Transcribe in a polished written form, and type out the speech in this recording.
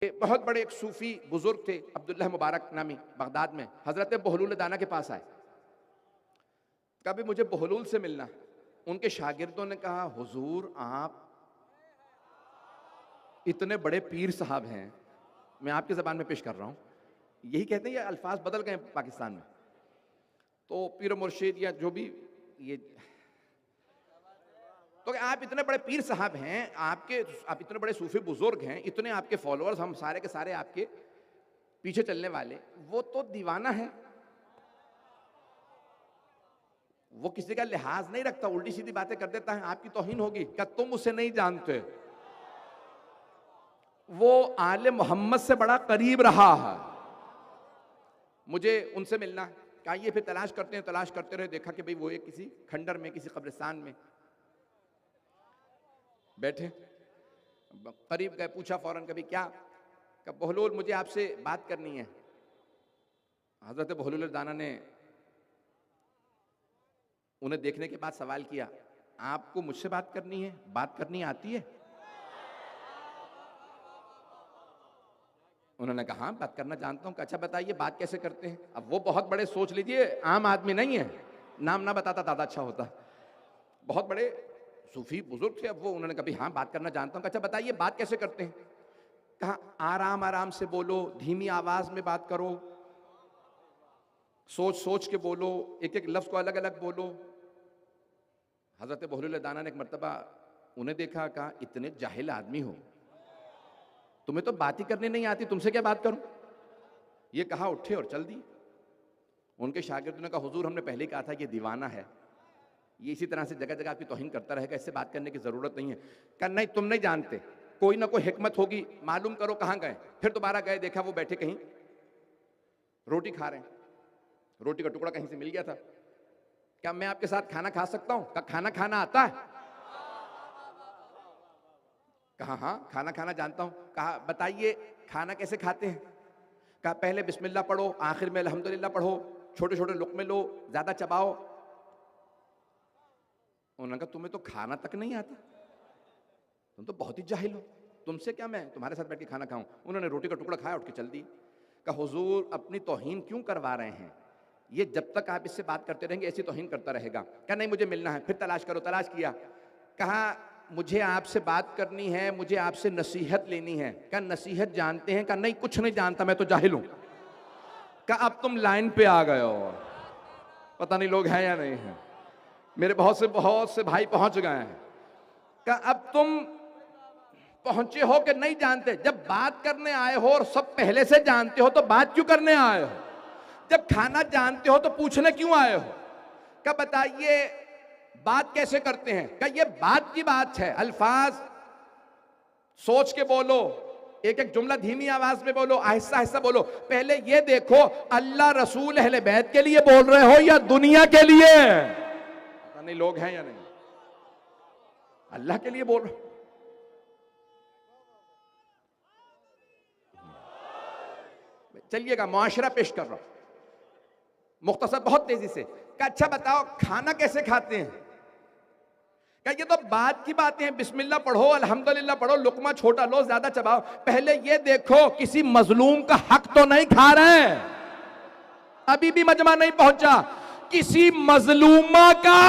बहुत बड़े एक सूफी बुजुर्ग थे, अब्दुल्लाह मुबारक नामी, बगदाद में। हजरत बहलूल दाना के पास आए, कभी मुझे बहलूल से मिलना। उनके शागिर्दों ने कहा, हुजूर आप इतने बड़े पीर साहब हैं, मैं आपकी ज़बान में पेश कर रहा हूँ, यही कहते हैं, ये अल्फाज बदल गए पाकिस्तान में। तो पीर मुर्शिद या जो भी ये, तो आप इतने बड़े पीर साहब हैं, आप इतने बड़े सूफी बुजुर्ग हैं, इतने आपके फॉलोअर्स, हम सारे के सारे आपके पीछे चलने वाले, वो तो दीवाना है, वो किसी का लिहाज नहीं रखता, उल्टी सीधी बातें कर देता है, आपकी तौहीन होगी। क्या तुम उसे नहीं जानते? वो आले मोहम्मद से बड़ा करीब रहा है, मुझे उनसे मिलना है। कहा ये फिर तलाश करते हैं, तलाश करते रहे, देखा कि भाई वो एक किसी खंडर में, किसी कब्रिस्तान में बैठे। करीब गए, पूछा फौरन, कभी क्या? कहा बहलूल मुझे आपसे बात करनी है। हजरत बहलूल दाना ने उन्हें देखने के बाद सवाल किया, आपको मुझसे बात करनी है? बात करनी आती है? उन्होंने कहा हाँ बात करना जानता हूं। अच्छा बताइए बात कैसे करते हैं? अब वो बहुत बड़े, सोच लीजिए आम आदमी नहीं है, नाम ना बताता ज्यादा अच्छा होता, बहुत बड़े सूफी बुजुर्ग थे। अब वो उन्होंने कहा हाँ बात करना जानता हूं। अच्छा बताइए बात कैसे करते हैं? कहा आराम आराम से बोलो, धीमी आवाज में बात करो, सोच सोच के बोलो, एक एक लफ्ज को अलग अलग बोलो। हजरत बहलूल दाना ने एक मर्तबा उन्हें देखा, कहा इतने जाहिल आदमी हो, तुम्हें तो बात ही करने नहीं आती, तुमसे क्या बात करूं? ये कहा, उठे और चल दी। उनके शागिर्दों ने कहा हुजूर हमने पहले कहा था ये दीवाना है, ये इसी तरह से जगह जगह आपकी तौहीन करता रहेगा, इससे बात करने की जरूरत नहीं है। कहा नहीं तुम नहीं जानते, कोई ना कोई हिकमत होगी, मालूम करो कहां गए। फिर दोबारा गए, देखा वो बैठे कहीं रोटी खा रहे हैं, रोटी का टुकड़ा कहीं से मिल गया था। क्या मैं आपके साथ खाना खा सकता हूं? कहा खाना खाना आता है? कहा हाँ खाना खाना जानता हूं। कहा बताइए खाना कैसे खाते हैं? कहा पहले बिस्मिल्लाह पढ़ो, आखिर में अल्हम्दुलिल्लाह पढ़ो, छोटे छोटे लुक़मे लो, ज्यादा चबाओ। उन्होंने कहा तुम्हें तो खाना तक नहीं आता, तुम तो बहुत ही जाहिल हो, तुमसे क्या मैं तुम्हारे साथ बैठ के खाना खाऊं? उन्होंने रोटी का टुकड़ा खाया, उठ के चल दी। कहा हुजूर अपनी तौहीन क्यों करवा रहे हैं? ये जब तक आप इससे बात करते रहेंगे ऐसी तौहीन करता रहेगा। कहा नहीं मुझे मिलना है। फिर तलाश करो, तलाश किया। कहा मुझे आपसे बात करनी है, मुझे आपसे नसीहत लेनी है। कहा नसीहत जानते हैं? कहा नहीं कुछ नहीं जानता, मैं तो जाहिल हूं। कहा अब तुम लाइन पे आ गए हो, पता नहीं लोग हैं या नहीं है, मेरे बहुत से भाई पहुंच गए हैं। कहा अब तुम पहुंचे हो कि नहीं जानते? जब बात करने आए हो और सब पहले से जानते हो तो बात क्यों करने आए हो? जब खाना जानते हो तो पूछने क्यों आए हो? कहा बताइए बात कैसे करते हैं? कहा ये बात की बात है, अल्फाज सोच के बोलो, एक एक जुमला धीमी आवाज में बोलो, आहिस्ता आहिस्ता बोलो। पहले ये देखो अल्लाह रसूल अहले बैत के लिए बोल रहे हो या दुनिया के लिए? पता नहीं लोग हैं या नहीं, अल्लाह के लिए बोल रहे हो। चलिएगा मुआशरा पेश कर रहा हूं मुख्तसर, बहुत तेजी से। कहा अच्छा बताओ खाना कैसे खाते हैं? कहा ये तो बात की बातें हैं, बिस्मिल्लाह पढ़ो, अल्हम्दुलिल्लाह पढ़ो, लुकमा छोटा लो, ज्यादा चबाओ। पहले ये देखो किसी मजलूम का हक तो नहीं खा रहे हैं, अभी भी मजमा नहीं पहुंचा, किसी मजलूमा का